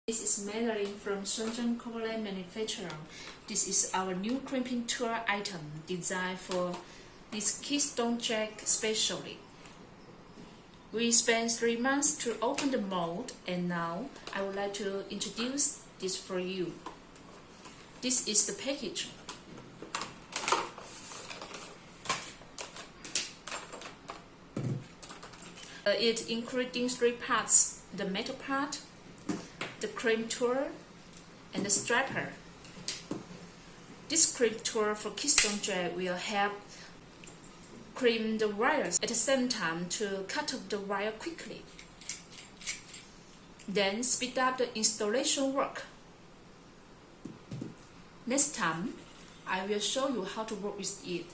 This is Madeline from Shenzhen Copperled manufacturer. This is our new crimping tool item designed for this keystone jack specially. We spent 3 months to open the mold, and now I would like to introduce this for you. This is the package. It including 3 parts: the metal part, the crimp tool, and the strapper. This crimp tool for keystone jack will help crimp the wires at the same time to cut off the wire quickly. Then speed up the installation work. Next time, I will show you how to work with it.